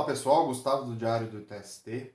Olá pessoal, Gustavo do Diário do TST.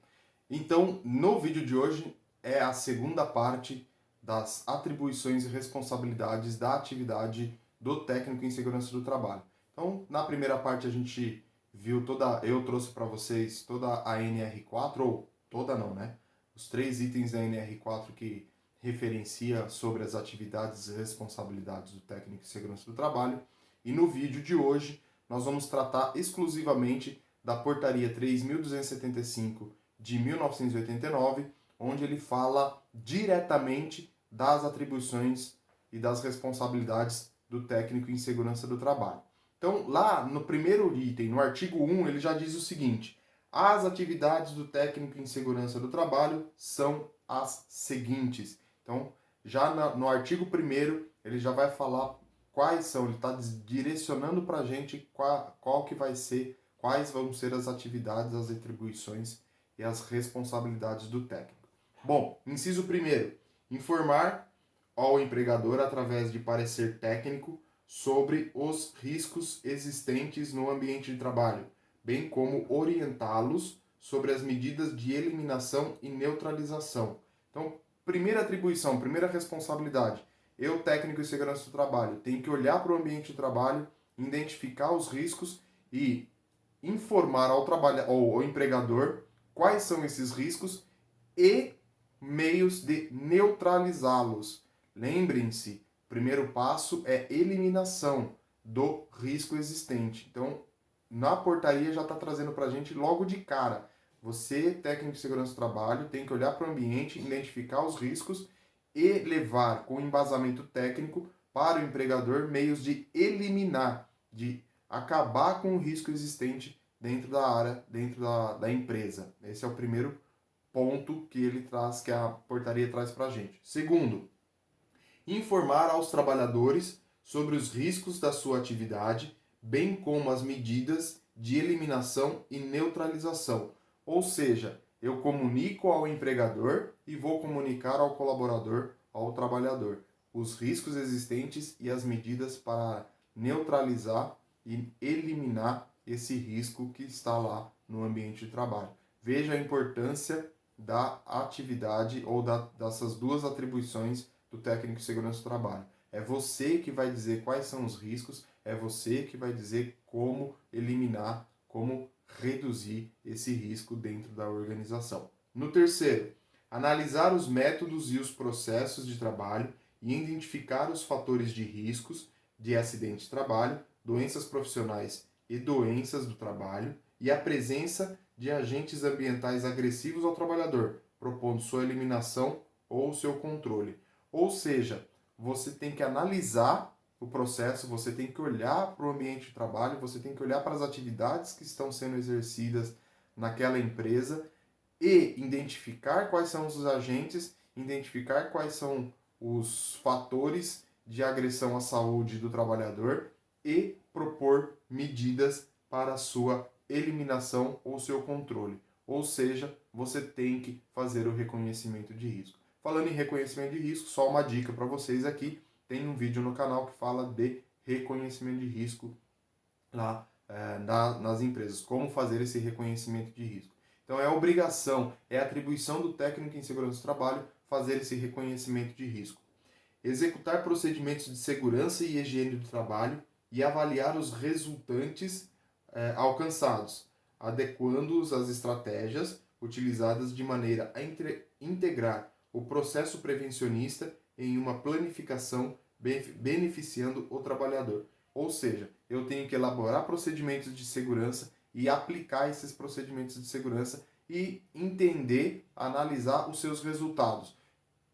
Então, no vídeo de hoje é a segunda parte das atribuições e responsabilidades da atividade do técnico em segurança do trabalho. Então, na primeira parte a gente viu eu trouxe para vocês toda a NR4, ou toda não, né? Os 3 itens da NR4 que referencia sobre as atividades e responsabilidades do técnico em segurança do trabalho. E no vídeo de hoje nós vamos tratar exclusivamente da Portaria 3.275 de 1989, onde ele fala diretamente das atribuições e das responsabilidades do técnico em segurança do trabalho. Então, lá no primeiro item, no artigo 1, ele já diz o seguinte: as atividades do técnico em segurança do trabalho são as seguintes. Então, já no artigo 1º, ele já vai falar quais são, ele está direcionando para a gente qual que vai ser, quais vão ser as atividades, as atribuições e as responsabilidades do técnico. Bom, inciso 1º, informar ao empregador através de parecer técnico sobre os riscos existentes no ambiente de trabalho, bem como orientá-los sobre as medidas de eliminação e neutralização. Então, primeira atribuição, primeira responsabilidade, eu, técnico em segurança do trabalho, tenho que olhar para o ambiente de trabalho, identificar os riscos e informar ao empregador quais são esses riscos e meios de neutralizá-los. Lembrem-se, o primeiro passo é eliminação do risco existente. Então, na portaria já está trazendo para a gente logo de cara. Você, técnico de segurança do trabalho, tem que olhar para o ambiente, identificar os riscos e levar com embasamento técnico para o empregador meios de eliminar, de acabar com o risco existente dentro da área, dentro da empresa. Esse é o primeiro ponto que ele traz, que a portaria traz para a gente. Segundo, informar aos trabalhadores sobre os riscos da sua atividade, bem como as medidas de eliminação e neutralização. Ou seja, eu comunico ao empregador e vou comunicar ao colaborador, ao trabalhador, os riscos existentes e as medidas para neutralizar e eliminar esse risco que está lá no ambiente de trabalho. Veja a importância da atividade ou dessas duas atribuições do técnico de segurança do trabalho. É você que vai dizer quais são os riscos, é você que vai dizer como eliminar, como reduzir esse risco dentro da organização. No terceiro, analisar os métodos e os processos de trabalho e identificar os fatores de riscos de acidente de trabalho, doenças profissionais e doenças do trabalho e a presença de agentes ambientais agressivos ao trabalhador, propondo sua eliminação ou seu controle. Ou seja, você tem que analisar o processo, você tem que olhar para o ambiente de trabalho, você tem que olhar para as atividades que estão sendo exercidas naquela empresa e identificar quais são os agentes, identificar quais são os fatores de agressão à saúde do trabalhador e propor medidas para a sua eliminação ou seu controle. Ou seja, você tem que fazer o reconhecimento de risco. Falando em reconhecimento de risco, só uma dica para vocês aqui, tem um vídeo no canal que fala de reconhecimento de risco lá nas empresas, como fazer esse reconhecimento de risco. Então é obrigação, é atribuição do técnico em segurança do trabalho fazer esse reconhecimento de risco. Executar procedimentos de segurança e higiene do trabalho e avaliar os resultantes alcançados, adequando-os às estratégias utilizadas de maneira a integrar o processo prevencionista em uma planificação beneficiando o trabalhador. Ou seja, eu tenho que elaborar procedimentos de segurança e aplicar esses procedimentos de segurança e entender, analisar os seus resultados.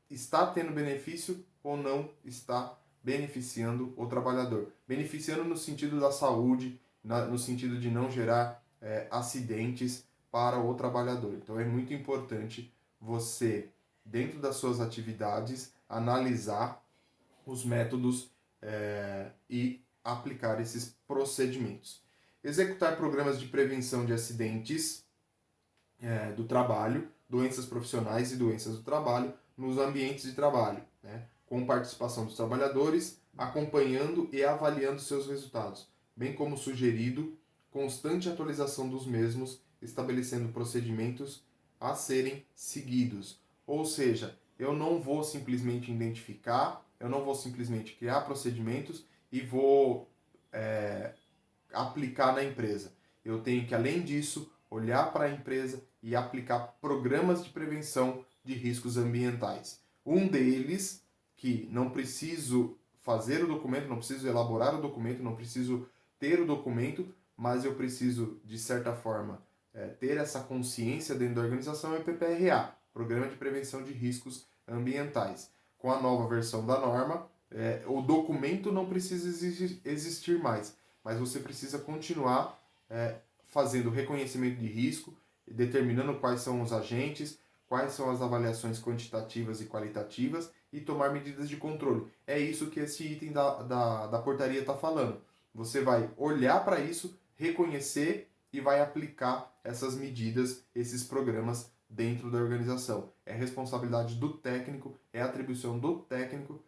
Está tendo benefício ou não está beneficiando o trabalhador? Beneficiando no sentido da saúde, no sentido de não gerar acidentes para o trabalhador. Então é muito importante você, dentro das suas atividades, analisar os métodos e aplicar esses procedimentos. Executar programas de prevenção de acidentes do trabalho, doenças profissionais e doenças do trabalho nos ambientes de trabalho, né? Com participação dos trabalhadores, acompanhando e avaliando seus resultados, bem como sugerido constante atualização dos mesmos estabelecendo procedimentos a serem seguidos. Ou seja, eu não vou simplesmente identificar, eu não vou simplesmente criar procedimentos e vou aplicar na empresa. Eu tenho que, além disso, olhar para a empresa e aplicar programas de prevenção de riscos ambientais. Um deles, que não preciso fazer o documento, não preciso elaborar o documento, não preciso ter o documento, mas eu preciso, de certa forma, ter essa consciência dentro da organização, é o PPRA, Programa de Prevenção de Riscos Ambientais. Com a nova versão da norma, o documento não precisa existir mais, mas você precisa continuar fazendo reconhecimento de risco, determinando quais são os agentes, quais são as avaliações quantitativas e qualitativas e tomar medidas de controle. É isso que esse item da portaria está falando. Você vai olhar para isso, reconhecer e vai aplicar essas medidas, esses programas dentro da organização. É responsabilidade do técnico, é atribuição do técnico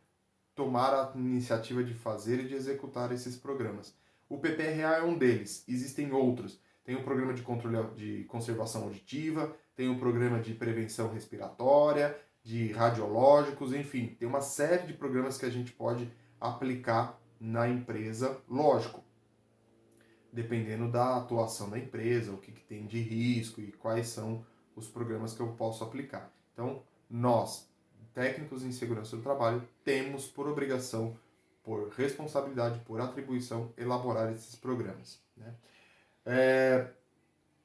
tomar a iniciativa de fazer e de executar esses programas. O PPRA é um deles, existem outros. Tem o programa de controle de conservação auditiva, tem o programa de prevenção respiratória, de radiológicos, enfim, tem uma série de programas que a gente pode aplicar na empresa, lógico, dependendo da atuação da empresa, o que tem de risco e quais são os programas que eu posso aplicar. Então, nós, técnicos em segurança do trabalho, temos por obrigação, por responsabilidade, por atribuição, elaborar esses programas, né?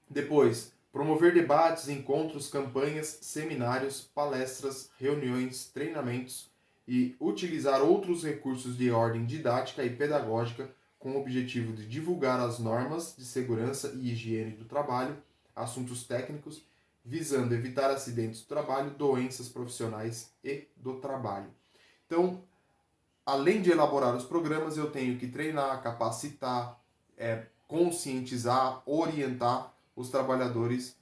Depois, promover debates, encontros, campanhas, seminários, palestras, reuniões, treinamentos e utilizar outros recursos de ordem didática e pedagógica com o objetivo de divulgar as normas de segurança e higiene do trabalho, assuntos técnicos, visando evitar acidentes do trabalho, doenças profissionais e do trabalho. Então, além de elaborar os programas, eu tenho que treinar, capacitar, conscientizar, orientar os trabalhadores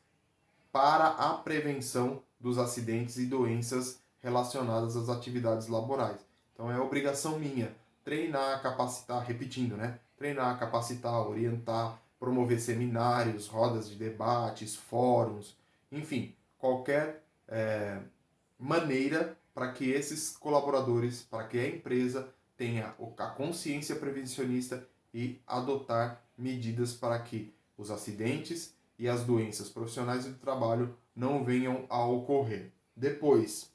para a prevenção dos acidentes e doenças relacionadas às atividades laborais. Então é obrigação minha treinar, capacitar, repetindo, né? Treinar, capacitar, orientar, promover seminários, rodas de debates, fóruns, enfim, qualquer maneira para que esses colaboradores, para que a empresa tenha a consciência prevencionista e adotar medidas para que os acidentes e as doenças profissionais e do trabalho não venham a ocorrer. Depois,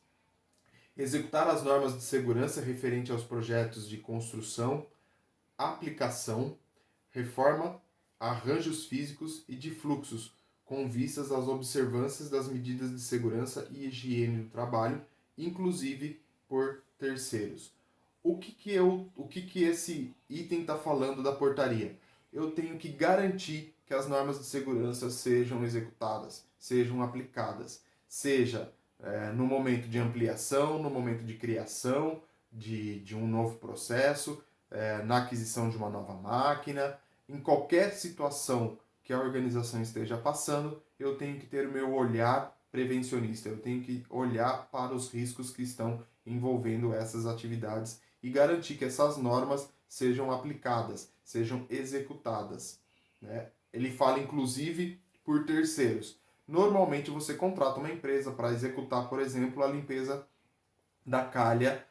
executar as normas de segurança referente aos projetos de construção, aplicação, reforma, arranjos físicos e de fluxos, com vistas às observâncias das medidas de segurança e higiene do trabalho, inclusive por terceiros. O que esse item está falando da portaria? Eu tenho que garantir que as normas de segurança sejam executadas, sejam aplicadas, seja no momento de ampliação, no momento de criação de um novo processo, na aquisição de uma nova máquina, em qualquer situação que a organização esteja passando, eu tenho que ter o meu olhar prevencionista, eu tenho que olhar para os riscos que estão envolvendo essas atividades e garantir que essas normas sejam aplicadas, sejam executadas, né? Ele fala inclusive por terceiros. Normalmente você contrata uma empresa para executar, por exemplo, a limpeza da calha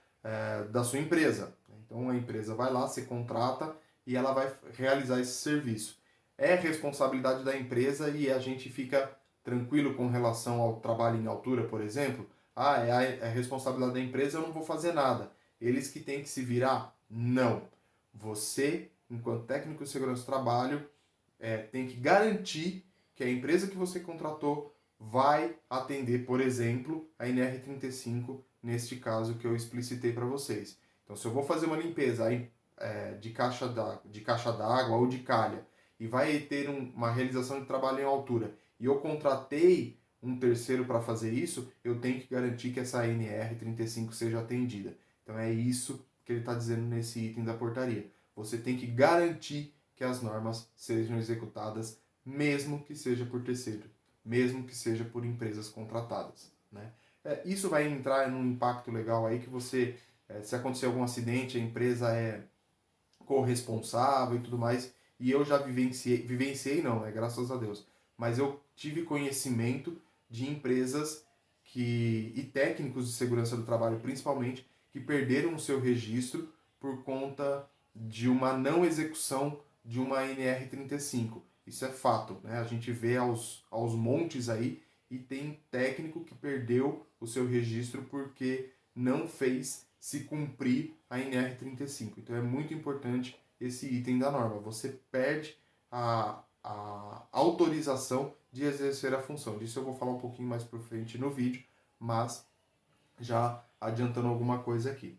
da sua empresa. Então a empresa vai lá, você contrata e ela vai realizar esse serviço. É responsabilidade da empresa e a gente fica tranquilo com relação ao trabalho em altura, por exemplo. É a responsabilidade da empresa, eu não vou fazer nada. Eles que têm que se virar? Não. Você, enquanto técnico de segurança do trabalho, tem que garantir que a empresa que você contratou vai atender, por exemplo, a NR35, neste caso que eu explicitei para vocês. Então, se eu vou fazer uma limpeza de caixa d'água ou de calha e vai ter uma realização de trabalho em altura e eu contratei um terceiro para fazer isso, eu tenho que garantir que essa NR35 seja atendida. Então é isso que ele está dizendo nesse item da portaria. Você tem que garantir que as normas sejam executadas, mesmo que seja por terceiro, mesmo que seja por empresas contratadas, né? Isso vai entrar num impacto legal aí que você, se acontecer algum acidente, a empresa é corresponsável e tudo mais, e eu já vivenciei não, né, graças a Deus, mas eu tive conhecimento de empresas e técnicos de segurança do trabalho, principalmente, que perderam o seu registro por conta de uma não execução de uma NR35. Isso é fato, né? A gente vê aos montes aí, e tem técnico que perdeu o seu registro porque não fez se cumprir a NR35. Então é muito importante esse item da norma. Você perde a autorização de exercer a função. Disso eu vou falar um pouquinho mais para frente no vídeo, mas já adiantando alguma coisa aqui.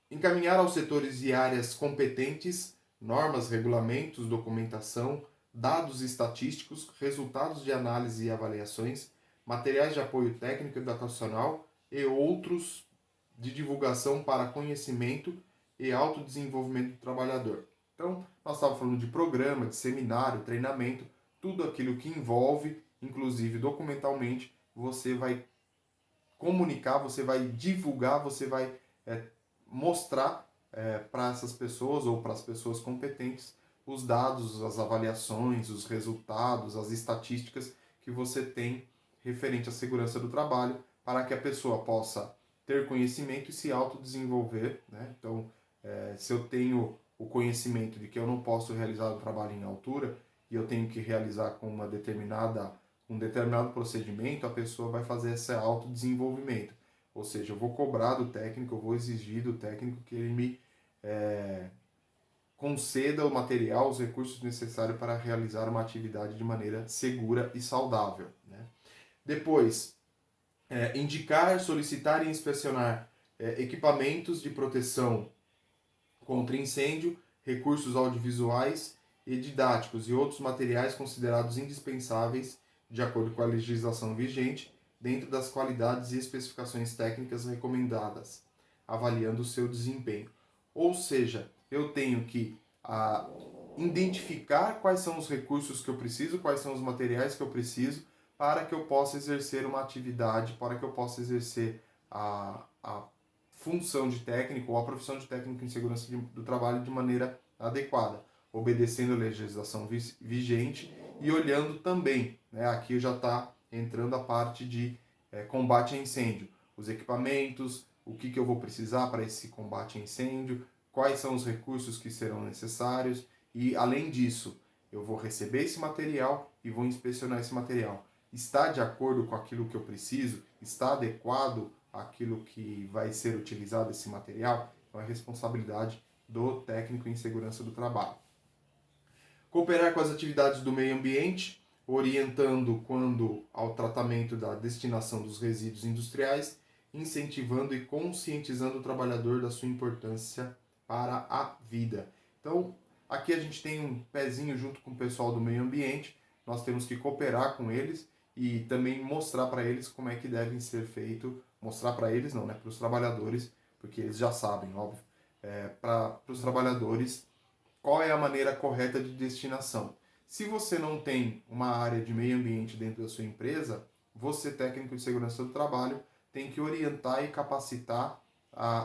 Encaminhar aos setores e áreas competentes normas, regulamentos, documentação, dados estatísticos, resultados de análise e avaliações, materiais de apoio técnico e educacional e outros de divulgação para conhecimento e autodesenvolvimento do trabalhador. Então, nós estávamos falando de programa, de seminário, treinamento, tudo aquilo que envolve, inclusive documentalmente, você vai comunicar, você vai divulgar, você vai mostrar para essas pessoas ou para as pessoas competentes os dados, as avaliações, os resultados, as estatísticas que você tem referente à segurança do trabalho, para que a pessoa possa ter conhecimento e se autodesenvolver, né? Então, se eu tenho o conhecimento de que eu não posso realizar o trabalho em altura e eu tenho que realizar com um determinado procedimento, a pessoa vai fazer esse autodesenvolvimento. Ou seja, eu vou cobrar do técnico, eu vou exigir do técnico que ele me conceda o material, os recursos necessários para realizar uma atividade de maneira segura e saudável, né? Depois, indicar, solicitar e inspecionar equipamentos de proteção contra incêndio, recursos audiovisuais e didáticos e outros materiais considerados indispensáveis de acordo com a legislação vigente, dentro das qualidades e especificações técnicas recomendadas, avaliando o seu desempenho. Ou seja, eu tenho que identificar quais são os recursos que eu preciso, quais são os materiais que eu preciso, para que eu possa exercer uma atividade, para que eu possa exercer a função de técnico ou a profissão de técnico em segurança do trabalho de maneira adequada, obedecendo a legislação vigente e olhando também, né, aqui já está entrando a parte de combate a incêndio, os equipamentos, o que eu vou precisar para esse combate a incêndio, quais são os recursos que serão necessários e, além disso, eu vou receber esse material e vou inspecionar esse material. Está de acordo com aquilo que eu preciso? Está adequado àquilo que vai ser utilizado esse material? Então é responsabilidade do técnico em segurança do trabalho. Cooperar com as atividades do meio ambiente, orientando quando ao tratamento da destinação dos resíduos industriais, incentivando e conscientizando o trabalhador da sua importância para a vida. Então, aqui a gente tem um pezinho junto com o pessoal do meio ambiente, nós temos que cooperar com eles e também mostrar para eles como é que devem ser feito, mostrar para eles não, né, para os trabalhadores, porque eles já sabem, óbvio, para os trabalhadores qual é a maneira correta de destinação. Se você não tem uma área de meio ambiente dentro da sua empresa, você, técnico de segurança do trabalho, tem que orientar e capacitar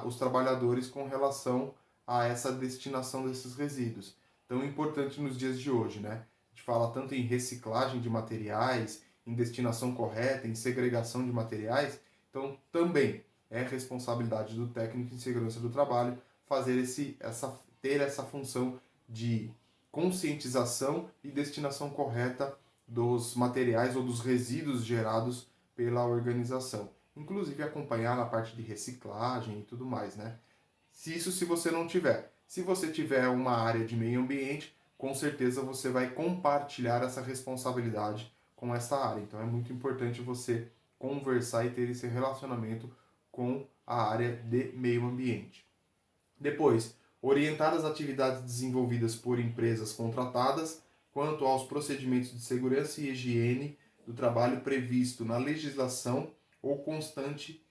os trabalhadores com relação a essa destinação desses resíduos. Tão importante nos dias de hoje, né? A gente fala tanto em reciclagem de materiais, em destinação correta, em segregação de materiais, então também é responsabilidade do técnico em segurança do trabalho fazer ter essa função de conscientização e destinação correta dos materiais ou dos resíduos gerados pela organização. Inclusive acompanhar na parte de reciclagem e tudo mais, né? Se você não tiver. Se você tiver uma área de meio ambiente, com certeza você vai compartilhar essa responsabilidade com essa área. Então é muito importante você conversar e ter esse relacionamento com a área de meio ambiente. Depois, orientar as atividades desenvolvidas por empresas contratadas quanto aos procedimentos de segurança e higiene do trabalho previsto na legislação ou constante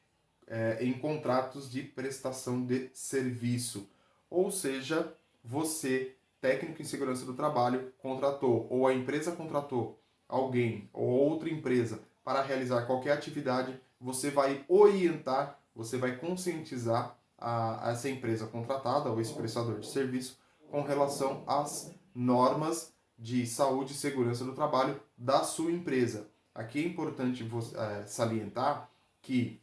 em contratos de prestação de serviço. Ou seja, você, técnico em segurança do trabalho, contratou, ou a empresa contratou alguém ou outra empresa para realizar qualquer atividade, você vai orientar, você vai conscientizar essa empresa contratada ou esse prestador de serviço com relação às normas de saúde e segurança do trabalho da sua empresa. Aqui é importante salientar que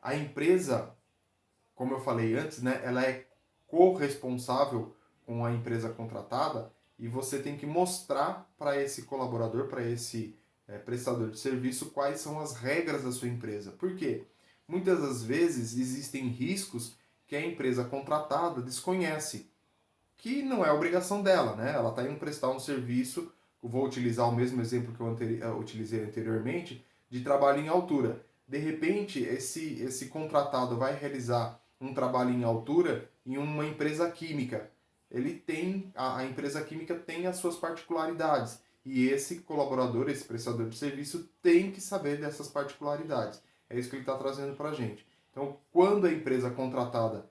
a empresa, como eu falei antes, né, ela é corresponsável com a empresa contratada e você tem que mostrar para esse colaborador, para esse prestador de serviço, quais são as regras da sua empresa. Por quê? Muitas das vezes existem riscos que a empresa contratada desconhece, que não é obrigação dela, né? Ela está indo prestar um serviço, eu vou utilizar o mesmo exemplo que eu utilizei anteriormente, de trabalho em altura. De repente, esse contratado vai realizar um trabalho em altura em uma empresa química. A empresa química tem as suas particularidades. E esse colaborador, esse prestador de serviço, tem que saber dessas particularidades. É isso que ele está trazendo para a gente. Então, quando a empresa contratada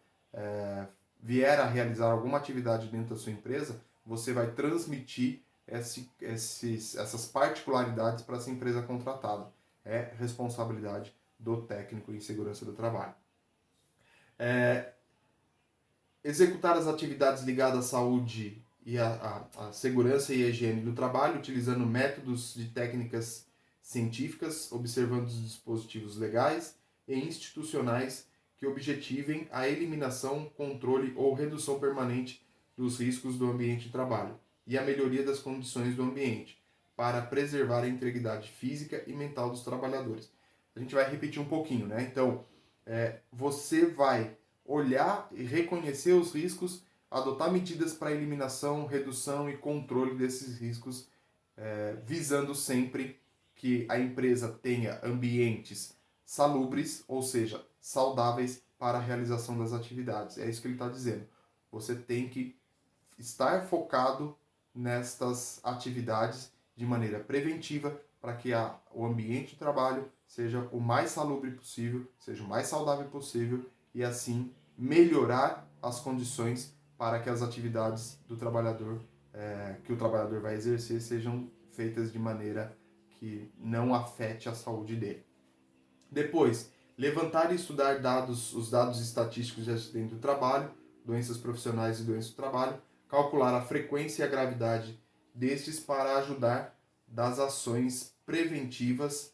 vier a realizar alguma atividade dentro da sua empresa, você vai transmitir essas particularidades para essa empresa contratada. É responsabilidade do técnico em segurança do trabalho. Executar as atividades ligadas à saúde e à segurança e à higiene do trabalho, utilizando métodos de técnicas científicas, observando os dispositivos legais e institucionais que objetivem a eliminação, controle ou redução permanente dos riscos do ambiente de trabalho e a melhoria das condições do ambiente, para preservar a integridade física e mental dos trabalhadores. A gente vai repetir um pouquinho, né? Então, você vai olhar e reconhecer os riscos, adotar medidas para eliminação, redução e controle desses riscos, visando sempre que a empresa tenha ambientes salubres, ou seja, saudáveis para a realização das atividades. É isso que ele está dizendo. Você tem que estar focado nestas atividades de maneira preventiva para que o ambiente de trabalho seja o mais salubre possível, seja o mais saudável possível e assim melhorar as condições para que as atividades do trabalhador que o trabalhador vai exercer sejam feitas de maneira que não afete a saúde dele. Depois, levantar e estudar os dados estatísticos de acidente do trabalho, doenças profissionais e doenças do trabalho, calcular a frequência e a gravidade destes para ajudar das ações preventivas,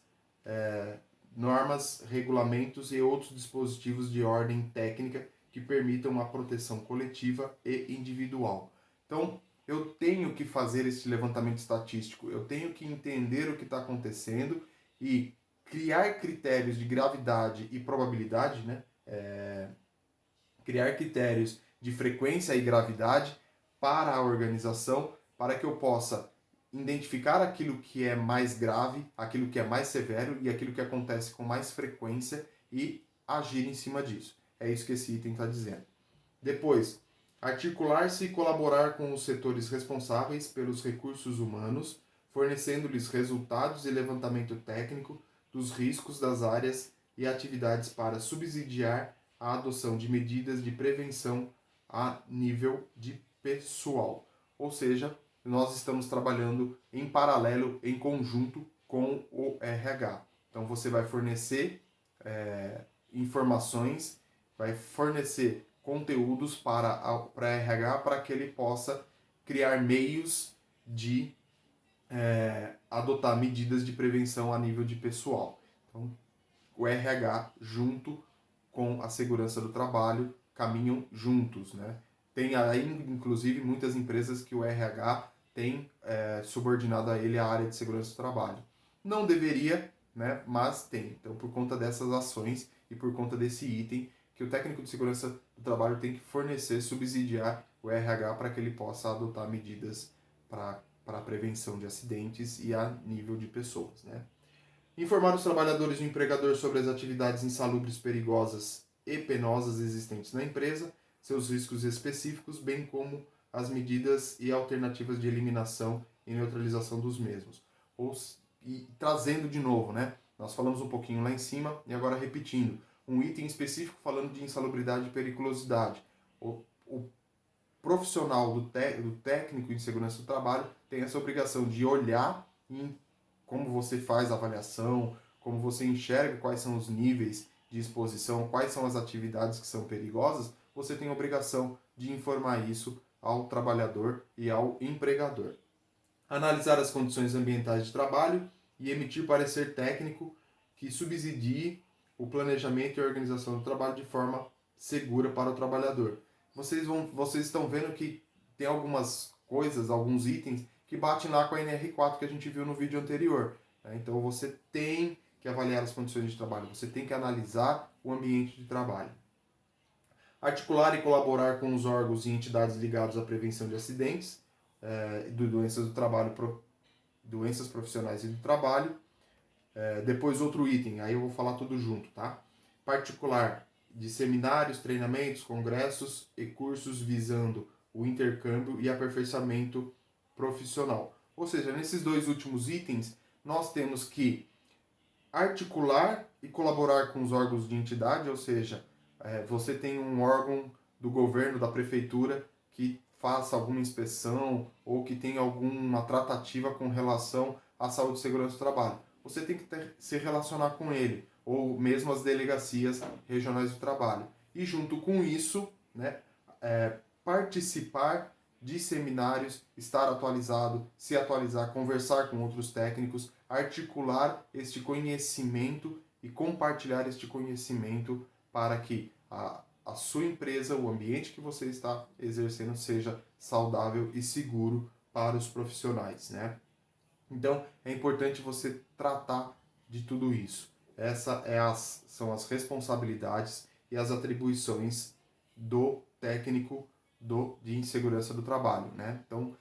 normas, regulamentos e outros dispositivos de ordem técnica que permitam a proteção coletiva e individual. Então, eu tenho que fazer esse levantamento estatístico, eu tenho que entender o que está acontecendo e criar critérios de gravidade e probabilidade, né? Criar critérios de frequência e gravidade para a organização, para que eu possa identificar aquilo que é mais grave, aquilo que é mais severo e aquilo que acontece com mais frequência e agir em cima disso. É isso que esse item está dizendo. Depois, articular-se e colaborar com os setores responsáveis pelos recursos humanos, fornecendo-lhes resultados e levantamento técnico dos riscos das áreas e atividades para subsidiar a adoção de medidas de prevenção a nível de pessoal. Ou seja, nós estamos trabalhando em paralelo, em conjunto com o RH. Então você vai fornecer informações, vai fornecer conteúdos para RH para que ele possa criar meios de adotar medidas de prevenção a nível de pessoal. Então, o RH junto com a segurança do trabalho caminham juntos, né? Tem aí, inclusive, muitas empresas que o RH tem subordinado a ele a área de segurança do trabalho. Não deveria, né? Mas tem. Então, por conta dessas ações e por conta desse item, que o técnico de segurança do trabalho tem que fornecer, subsidiar o RH para que ele possa adotar medidas para a prevenção de acidentes e a nível de pessoas, né? Informar os trabalhadores e o empregador sobre as atividades insalubres, perigosas e penosas existentes na empresa, seus riscos específicos, bem como as medidas e alternativas de eliminação e neutralização dos mesmos. E trazendo de novo, né? Nós falamos um pouquinho lá em cima e agora repetindo. Um item específico falando de insalubridade e periculosidade. O profissional do técnico em segurança do trabalho tem essa obrigação de olhar em como você faz a avaliação, como você enxerga quais são os níveis de exposição, quais são as atividades que são perigosas, você tem a obrigação de informar isso ao trabalhador e ao empregador. Analisar as condições ambientais de trabalho e emitir parecer técnico que subsidie o planejamento e a organização do trabalho de forma segura para o trabalhador. Vocês estão vendo que tem algumas coisas, alguns itens que batem lá com a NR4 que a gente viu no vídeo anterior. Né? Então você tem que avaliar as condições de trabalho, você tem que analisar o ambiente de trabalho. Articular e colaborar com os órgãos e entidades ligados à prevenção de acidentes, de doenças do trabalho, doenças profissionais e do trabalho. Depois outro item, aí eu vou falar tudo junto, tá? Particular de seminários, treinamentos, congressos e cursos visando o intercâmbio e aperfeiçoamento profissional. Ou seja, nesses dois últimos itens, nós temos que articular e colaborar com os órgãos de entidade, ou seja, você tem um órgão do governo, da prefeitura, que faça alguma inspeção ou que tenha alguma tratativa com relação à saúde e segurança do trabalho. Você tem que se relacionar com ele, ou mesmo as delegacias regionais do trabalho. E junto com isso, né, participar de seminários, estar atualizado, se atualizar, conversar com outros técnicos, articular este conhecimento e compartilhar este conhecimento para que a sua empresa, o ambiente que você está exercendo seja saudável e seguro para os profissionais, né? Então, é importante você tratar de tudo isso. Essas são as responsabilidades e as atribuições do técnico de segurança do trabalho, né? Então,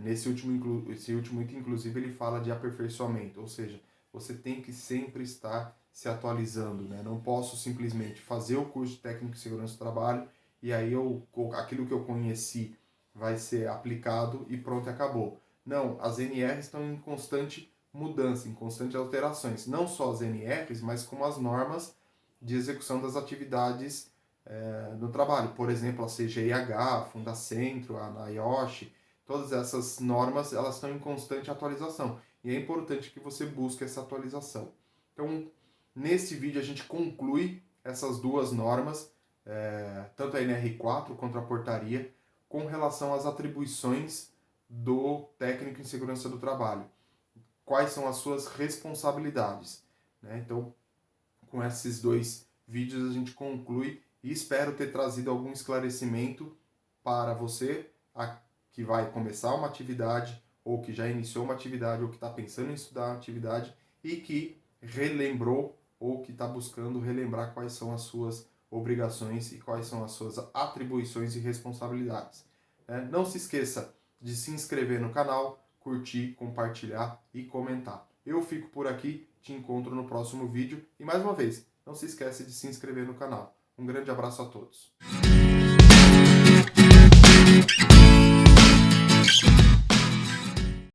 esse último item, inclusive, ele fala de aperfeiçoamento, ou seja, você tem que sempre estar se atualizando, né? Não posso simplesmente fazer o curso de técnico de segurança do trabalho e aí aquilo que eu conheci vai ser aplicado e pronto, acabou. Não, as NRs estão em constante mudança, em constante alterações. Não só as NRs, mas como as normas de execução das atividades no trabalho. Por exemplo, a CGIH, a Fundacentro, a NIOSH, todas essas normas elas estão em constante atualização. E é importante que você busque essa atualização. Então, nesse vídeo a gente conclui essas duas normas, tanto a NR4 quanto a portaria, com relação às atribuições do técnico em segurança do trabalho. Quais são as suas responsabilidades, né? Então, com esses dois vídeos a gente conclui e espero ter trazido algum esclarecimento para você que vai começar uma atividade ou que já iniciou uma atividade ou que está pensando em estudar uma atividade e que relembrou ou que está buscando relembrar quais são as suas obrigações e quais são as suas atribuições e responsabilidades. Não se esqueça de se inscrever no canal, curtir, compartilhar e comentar. Eu fico por aqui, te encontro no próximo vídeo e mais uma vez, não se esqueça de se inscrever no canal. Um grande abraço a todos.